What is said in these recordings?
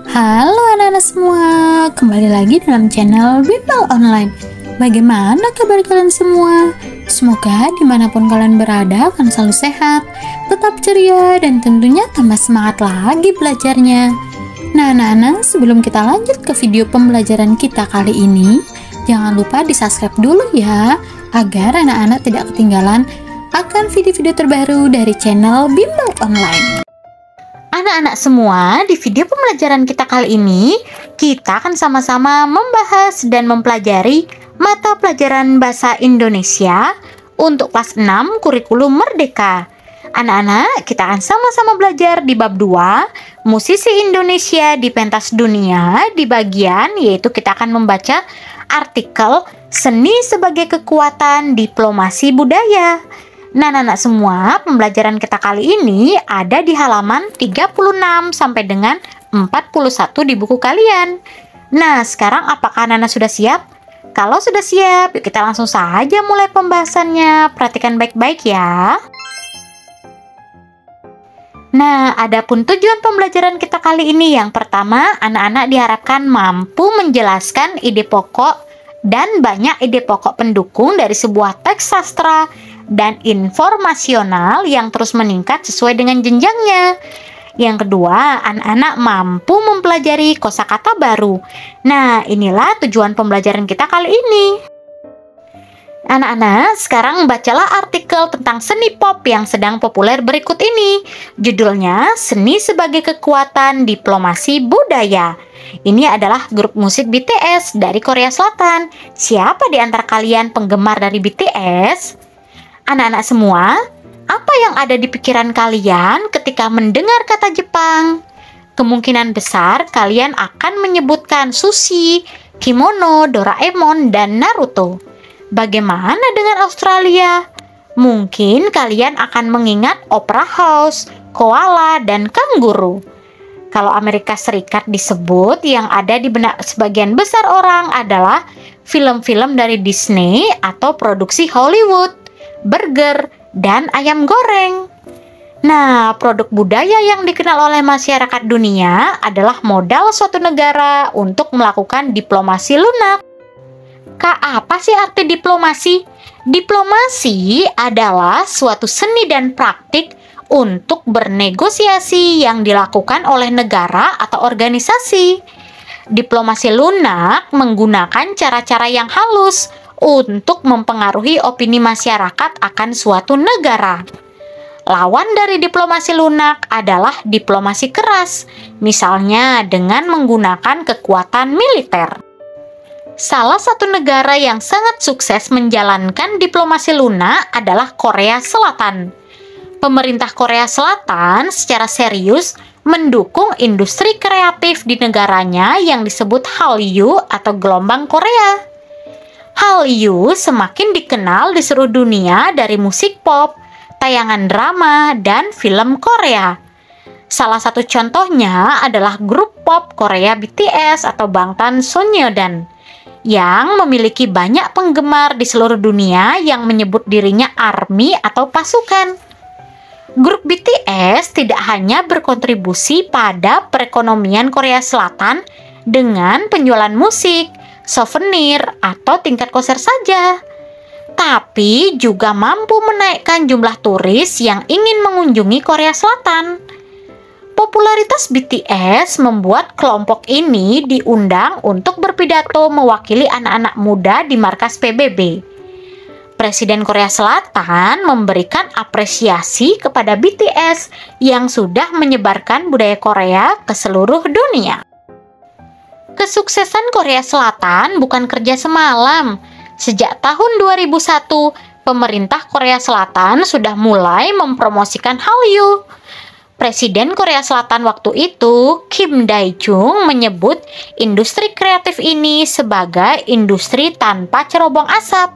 Halo anak-anak semua, kembali lagi dalam channel Bimbel Online. Bagaimana kabar kalian semua? Semoga dimanapun kalian berada akan selalu sehat, tetap ceria, dan tentunya tambah semangat lagi belajarnya. Nah anak-anak, sebelum kita lanjut ke video pembelajaran kita kali ini, jangan lupa di subscribe dulu ya, agar anak-anak tidak ketinggalan akan video-video terbaru dari channel Bimbel Online. Anak-anak semua, di video pembelajaran kita kali ini, kita akan sama-sama membahas dan mempelajari mata pelajaran Bahasa Indonesia untuk kelas 6 kurikulum Merdeka. Anak-anak, kita akan sama-sama belajar di bab 2, Musisi Indonesia di Pentas Dunia, di bagian yaitu kita akan membaca artikel Seni sebagai Kekuatan Diplomasi Budaya. Nah, anak-anak semua, pembelajaran kita kali ini ada di halaman 36 sampai dengan 41 di buku kalian. Nah, sekarang apakah anak-anak sudah siap? Kalau sudah siap, yuk kita langsung saja mulai pembahasannya. Perhatikan baik-baik ya. Nah, adapun tujuan pembelajaran kita kali ini, yang pertama, anak-anak diharapkan mampu menjelaskan ide pokok dan banyak ide pokok pendukung dari sebuah teks sastra dan informasional yang terus meningkat sesuai dengan jenjangnya. Yang kedua, anak-anak mampu mempelajari kosakata baru. Nah, inilah tujuan pembelajaran kita kali ini. Anak-anak, sekarang bacalah artikel tentang seni pop yang sedang populer berikut ini. Judulnya, Seni sebagai Kekuatan Diplomasi Budaya. Ini adalah grup musik BTS dari Korea Selatan. Siapa di antara kalian penggemar dari BTS? Anak-anak semua, apa yang ada di pikiran kalian ketika mendengar kata Jepang? Kemungkinan besar kalian akan menyebutkan sushi, kimono, Doraemon, dan Naruto. Bagaimana dengan Australia? Mungkin kalian akan mengingat Opera House, koala, dan kanguru. Kalau Amerika Serikat disebut, yang ada di benak sebagian besar orang adalah film-film dari Disney atau produksi Hollywood, burger, dan ayam goreng. Nah, produk budaya yang dikenal oleh masyarakat dunia adalah modal suatu negara untuk melakukan diplomasi lunak. Kak, apa sih arti diplomasi? Diplomasi adalah suatu seni dan praktik untuk bernegosiasi yang dilakukan oleh negara atau organisasi. Diplomasi lunak menggunakan cara-cara yang halus untuk mempengaruhi opini masyarakat akan suatu negara. Lawan dari diplomasi lunak adalah diplomasi keras, misalnya dengan menggunakan kekuatan militer. Salah satu negara yang sangat sukses menjalankan diplomasi lunak adalah Korea Selatan. Pemerintah Korea Selatan secara serius mendukung industri kreatif di negaranya yang disebut Hallyu atau gelombang Korea. Hallyu semakin dikenal di seluruh dunia dari musik pop, tayangan drama, dan film Korea. Salah satu contohnya adalah grup pop Korea BTS atau Bangtan Sonyeondan yang memiliki banyak penggemar di seluruh dunia yang menyebut dirinya ARMY atau pasukan. Grup BTS tidak hanya berkontribusi pada perekonomian Korea Selatan dengan penjualan musik, souvenir, atau tingkat konser saja, tapi juga mampu menaikkan jumlah turis yang ingin mengunjungi Korea Selatan. Popularitas BTS membuat kelompok ini diundang untuk berpidato mewakili anak-anak muda di markas PBB. Presiden Korea Selatan memberikan apresiasi kepada BTS yang sudah menyebarkan budaya Korea ke seluruh dunia. Kesuksesan Korea Selatan bukan kerja semalam. Sejak tahun 2001, pemerintah Korea Selatan sudah mulai mempromosikan Hallyu. Presiden Korea Selatan waktu itu, Kim Dae-jung, menyebut industri kreatif ini sebagai industri tanpa cerobong asap.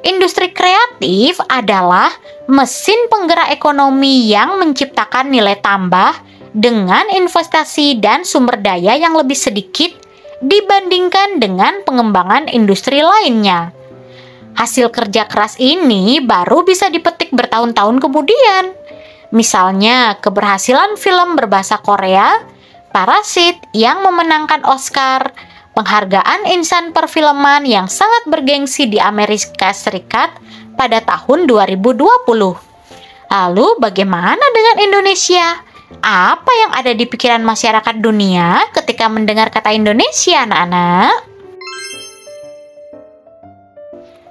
Industri kreatif adalah mesin penggerak ekonomi yang menciptakan nilai tambah dengan investasi dan sumber daya yang lebih sedikit dibandingkan dengan pengembangan industri lainnya. Hasil kerja keras ini baru bisa dipetik bertahun-tahun kemudian. Misalnya, keberhasilan film berbahasa Korea Parasit yang memenangkan Oscar, penghargaan insan perfilman yang sangat bergengsi di Amerika Serikat pada tahun 2020. Lalu bagaimana dengan Indonesia? Apa yang ada di pikiran masyarakat dunia ketika mendengar kata Indonesia, anak-anak?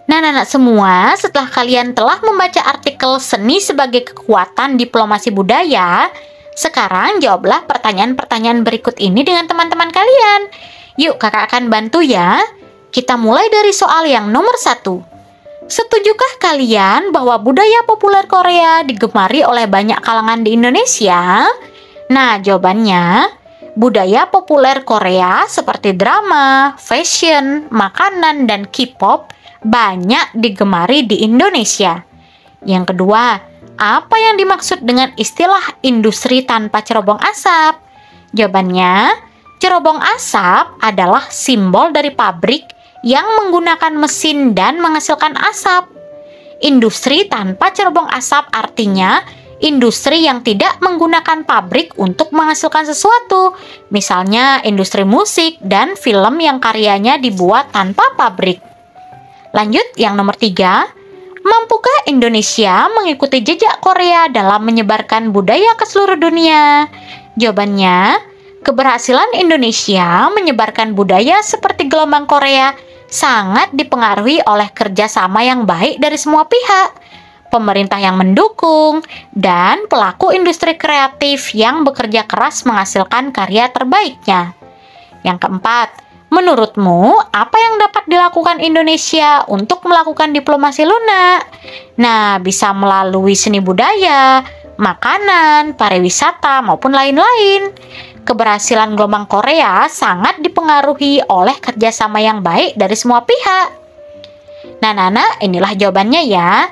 Nah, anak-anak semua, setelah kalian telah membaca artikel seni sebagai kekuatan diplomasi budaya, sekarang jawablah pertanyaan-pertanyaan berikut ini dengan teman-teman kalian. Yuk, kakak akan bantu ya. Kita mulai dari soal yang nomor 1. Setujukah kalian bahwa budaya populer Korea digemari oleh banyak kalangan di Indonesia? Nah, jawabannya, budaya populer Korea seperti drama, fashion, makanan, dan K-pop banyak digemari di Indonesia. Yang kedua, apa yang dimaksud dengan istilah industri tanpa cerobong asap? Jawabannya, cerobong asap adalah simbol dari pabrik yang menggunakan mesin dan menghasilkan asap. Industri tanpa cerobong asap artinya industri yang tidak menggunakan pabrik untuk menghasilkan sesuatu. Misalnya industri musik dan film yang karyanya dibuat tanpa pabrik. Lanjut, yang nomor 3. Mampukah Indonesia mengikuti jejak Korea dalam menyebarkan budaya ke seluruh dunia? Jawabannya, keberhasilan Indonesia menyebarkan budaya seperti gelombang Korea sangat dipengaruhi oleh kerjasama yang baik dari semua pihak, pemerintah yang mendukung, dan pelaku industri kreatif yang bekerja keras menghasilkan karya terbaiknya. Yang keempat, menurutmu, apa yang dapat dilakukan Indonesia untuk melakukan diplomasi lunak? Nah, bisa melalui seni budaya, makanan, pariwisata, maupun lain-lain. Keberhasilan gelombang Korea sangat dipengaruhi oleh kerjasama yang baik dari semua pihak. Nah, Nana, inilah jawabannya ya.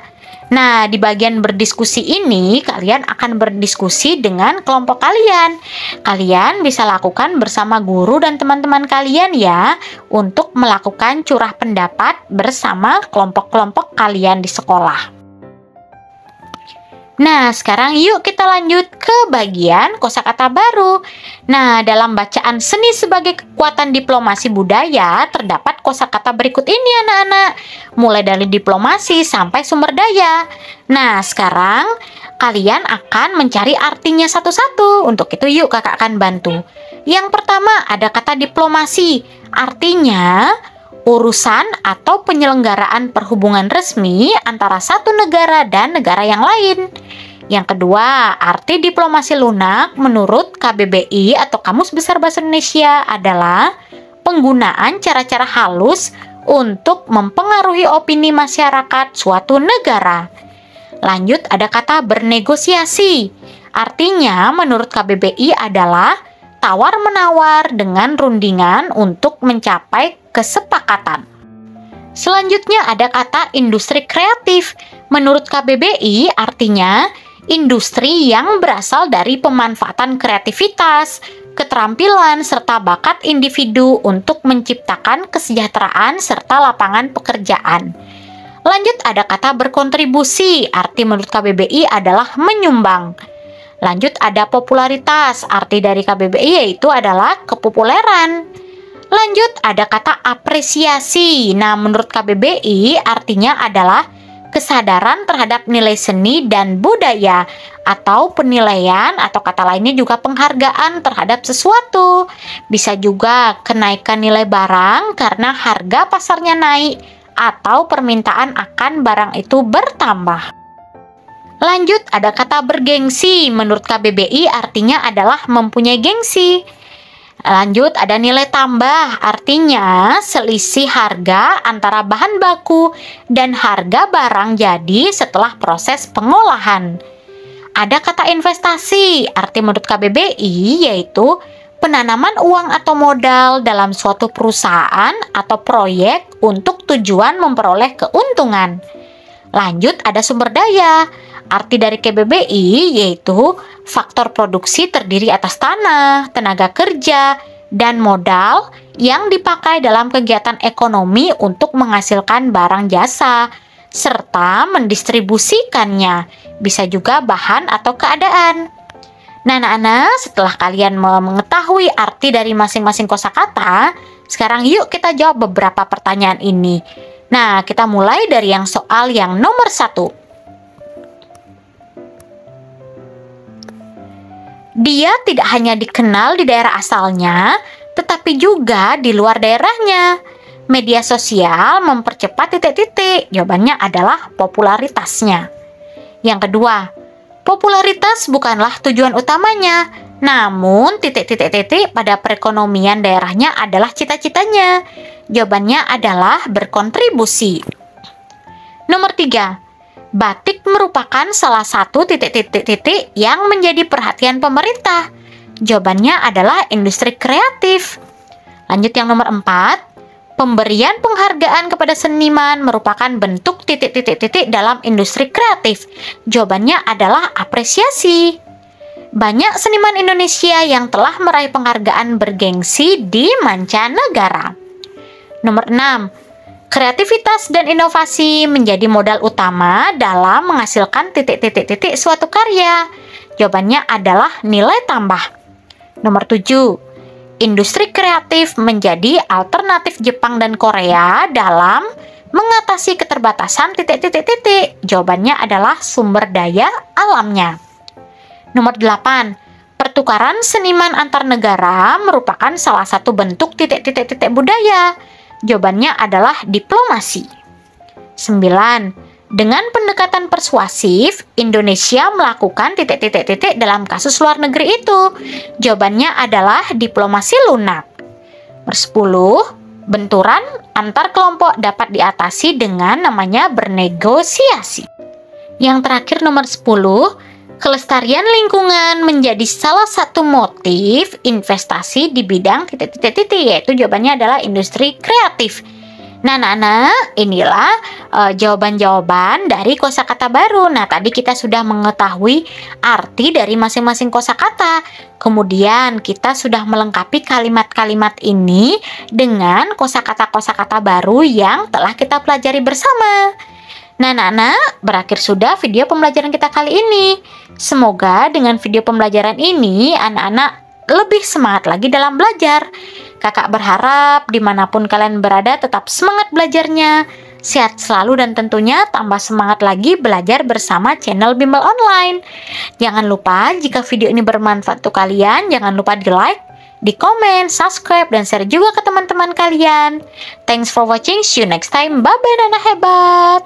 Nah, di bagian berdiskusi ini, kalian akan berdiskusi dengan kelompok kalian. Kalian bisa lakukan bersama guru dan teman-teman kalian ya, untuk melakukan curah pendapat bersama kelompok-kelompok kalian di sekolah. Nah, sekarang yuk kita lanjut ke bagian kosakata baru. Nah, dalam bacaan seni sebagai kekuatan diplomasi budaya, terdapat kosakata berikut ini anak-anak. Mulai dari diplomasi sampai sumber daya. Nah, sekarang kalian akan mencari artinya satu-satu. Untuk itu yuk kakak akan bantu. Yang pertama ada kata diplomasi. Artinya urusan atau penyelenggaraan perhubungan resmi antara satu negara dan negara yang lain. Yang kedua, arti diplomasi lunak menurut KBBI atau Kamus Besar Bahasa Indonesia adalah penggunaan cara-cara halus untuk mempengaruhi opini masyarakat suatu negara. Lanjut, ada kata bernegosiasi. Artinya, menurut KBBI adalah tawar-menawar dengan rundingan untuk mencapai kesepakatan. Selanjutnya ada kata industri kreatif. Menurut KBBI artinya industri yang berasal dari pemanfaatan kreativitas, keterampilan, serta bakat individu untuk menciptakan kesejahteraan serta lapangan pekerjaan. Lanjut ada kata berkontribusi. Arti menurut KBBI adalah menyumbang. Lanjut ada popularitas. Arti dari KBBI yaitu adalah kepopuleran. Lanjut ada kata apresiasi. Nah, menurut KBBI artinya adalah kesadaran terhadap nilai seni dan budaya atau penilaian atau kata lainnya juga penghargaan terhadap sesuatu. Bisa juga kenaikan nilai barang karena harga pasarnya naik atau permintaan akan barang itu bertambah. Lanjut ada kata bergengsi. Menurut KBBI artinya adalah mempunyai gengsi. Lanjut ada nilai tambah, artinya selisih harga antara bahan baku dan harga barang jadi setelah proses pengolahan. Ada kata investasi, arti menurut KBBI yaitu penanaman uang atau modal dalam suatu perusahaan atau proyek untuk tujuan memperoleh keuntungan. Lanjut ada sumber daya. Arti dari KBBI yaitu faktor produksi terdiri atas tanah, tenaga kerja, dan modal yang dipakai dalam kegiatan ekonomi untuk menghasilkan barang jasa, serta mendistribusikannya. Bisa juga bahan atau keadaan. Nah, anak-anak, setelah kalian mengetahui arti dari masing-masing kosakata, sekarang yuk kita jawab beberapa pertanyaan ini. Nah, kita mulai dari yang soal yang nomor 1. Dia tidak hanya dikenal di daerah asalnya, tetapi juga di luar daerahnya. Media sosial mempercepat titik-titik. Jawabannya adalah popularitasnya. Yang kedua, popularitas bukanlah tujuan utamanya, namun titik-titik-titik pada perekonomian daerahnya adalah cita-citanya. Jawabannya adalah berkontribusi. Nomor 3, batik merupakan salah satu titik-titik-titik yang menjadi perhatian pemerintah. Jawabannya adalah industri kreatif. Lanjut yang nomor 4. Pemberian penghargaan kepada seniman merupakan bentuk titik-titik-titik dalam industri kreatif. Jawabannya adalah apresiasi. Banyak seniman Indonesia yang telah meraih penghargaan bergengsi di mancanegara. Nomor 6. Kreativitas dan inovasi menjadi modal utama dalam menghasilkan titik-titik-titik suatu karya. Jawabannya adalah nilai tambah. Nomor 7. Industri kreatif menjadi alternatif Jepang dan Korea dalam mengatasi keterbatasan titik-titik-titik. Jawabannya adalah sumber daya alamnya. Nomor 8. Pertukaran seniman antar negara merupakan salah satu bentuk titik-titik-titik budaya. Jawabannya adalah diplomasi. 9. Dengan pendekatan persuasif, Indonesia melakukan titik-titik-titik dalam kasus luar negeri itu. Jawabannya adalah diplomasi lunak. Nomor 10. Benturan antar kelompok dapat diatasi dengan namanya bernegosiasi. Yang terakhir nomor 10. Kelestarian lingkungan menjadi salah satu motif investasi di bidang titik-titik-titik, yaitu jawabannya adalah industri kreatif. Nah, anak-anak, inilah jawaban-jawaban dari kosakata baru. Nah, tadi kita sudah mengetahui arti dari masing-masing kosakata. Kemudian kita sudah melengkapi kalimat-kalimat ini dengan kosakata-kosakata baru yang telah kita pelajari bersama. Nah, anak-anak, berakhir sudah video pembelajaran kita kali ini. Semoga dengan video pembelajaran ini, anak-anak lebih semangat lagi dalam belajar. Kakak berharap dimanapun kalian berada tetap semangat belajarnya, sehat selalu dan tentunya tambah semangat lagi belajar bersama channel Bimbel Online. Jangan lupa jika video ini bermanfaat untuk kalian, jangan lupa di like, di komen, subscribe, dan share juga ke teman-teman kalian. Thanks for watching, see you next time, bye-bye anak hebat.